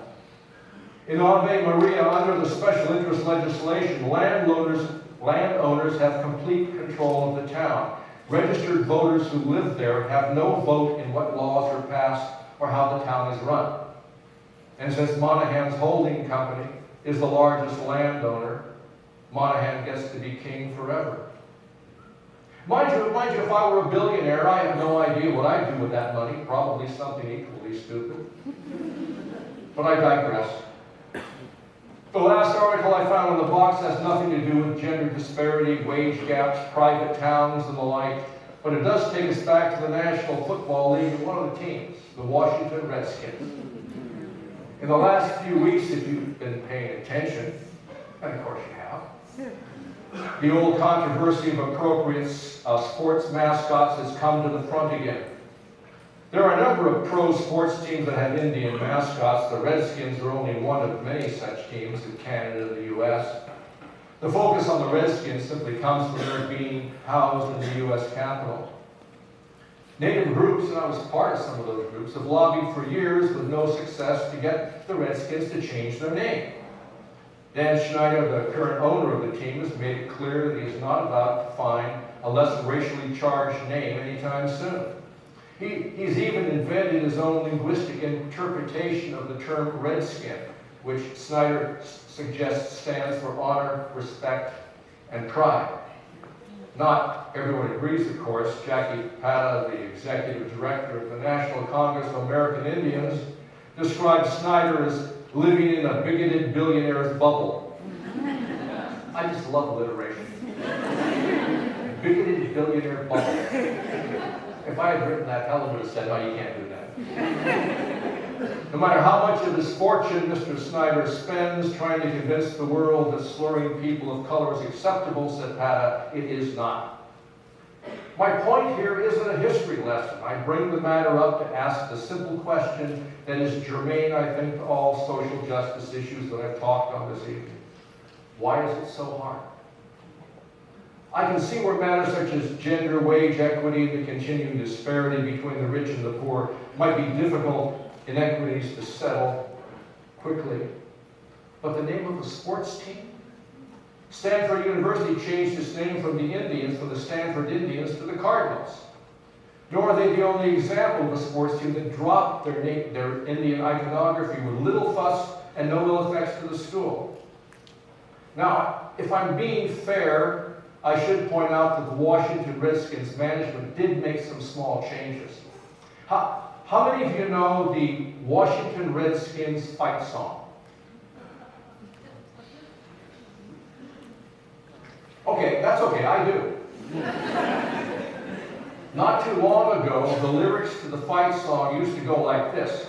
Speaker 5: In Ave Maria, under the special interest legislation, landowners have complete control of the town. Registered voters who live there have no vote in what laws are passed or how the town is run. And since Monahan's holding company is the largest landowner, Monahan gets to be king forever. Mind you, if I were a billionaire, I have no idea what I'd do with that money. Probably something equally stupid. But I digress. The last article I found in the box has nothing to do with gender disparity, wage gaps, private towns, and the like, but it does take us back to the National Football League and one of the teams, the Washington Redskins. In the last few weeks, if you've been paying attention, and of course you have, the old controversy of appropriate sports mascots has come to the front again. There are a number of pro sports teams that have Indian mascots. The Redskins are only one of many such teams in Canada and the U.S. The focus on the Redskins simply comes from their being housed in the U.S. Capitol. Native groups, and I was part of some of those groups, have lobbied for years with no success to get the Redskins to change their name. Dan Schneider, the current owner of the team, has made it clear that he is not about to find a less racially charged name anytime soon. He's even invented his own linguistic interpretation of the term redskin, which Snyder suggests stands for honor, respect, and pride. Not everyone agrees, of course. Jackie Pata, the executive director of the National Congress of American Indians, describes Snyder as living in a bigoted billionaire's bubble. I just love alliteration. Bigoted billionaire bubble. If I had written that, Helen would have said, no, you can't do that. No matter how much of his fortune Mr. Snyder spends trying to convince the world that slurring people of color is acceptable, said Pata, it is not. My point here isn't a history lesson. I bring the matter up to ask the simple question that is germane, I think, to all social justice issues that I've talked on this evening. Why is it so hard? I can see where matters such as gender, wage equity, and the continuing disparity between the rich and the poor might be difficult inequities to settle quickly. But the name of the sports team? Stanford University changed its name from the Indians, from the Stanford Indians, to the Cardinals. Nor are they the only example of a sports team that dropped their Indian iconography with little fuss and no ill effects to the school. Now, if I'm being fair, I should point out that the Washington Redskins management did make some small changes. How many of you know the Washington Redskins fight song? Okay, that's okay, I do. Not too long ago, the lyrics to the fight song used to go like this.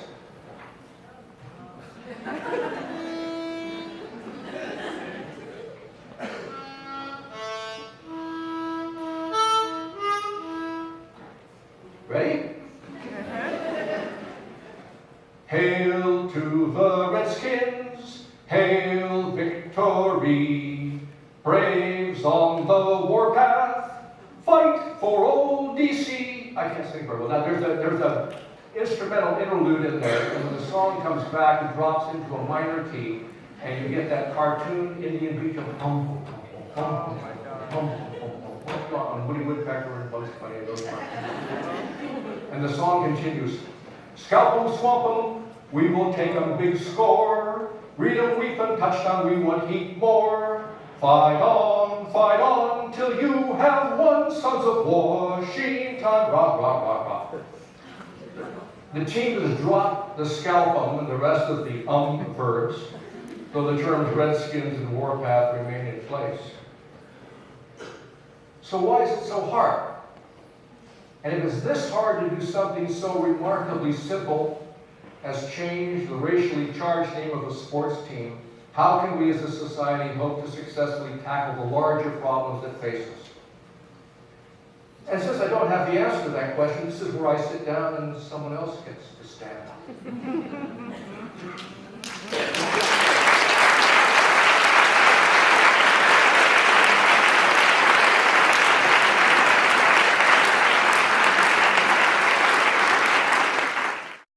Speaker 5: Ready? Hail to the Redskins, hail victory, braves on the warpath, fight for old DC. I can't sing very well. Now there's a instrumental interlude in there, and when the song comes back, it drops into a minor key, and you get that cartoon Indian beat of hum, hum, hum, hum, hum, Woody Woodpecker and Bugs Bunny and those cartoons. And And the song continues. Scalp 'em, swamp 'em, we will take 'em big score. Read 'em, weep 'em, touchdown, we want heap more. Fight on, till you have won, sons of Washington. Rock, rock, rock, rock. The team has dropped the scalp 'em and the rest of the verbs, though the terms Redskins and Warpath remain in place. So why is it so hard? And if it's this hard to do something so remarkably simple as change the racially charged name of a sports team, how can we as a society hope to successfully tackle the larger problems that face us? And since I don't have the answer to that question, this is where I sit down and someone else gets to stand up.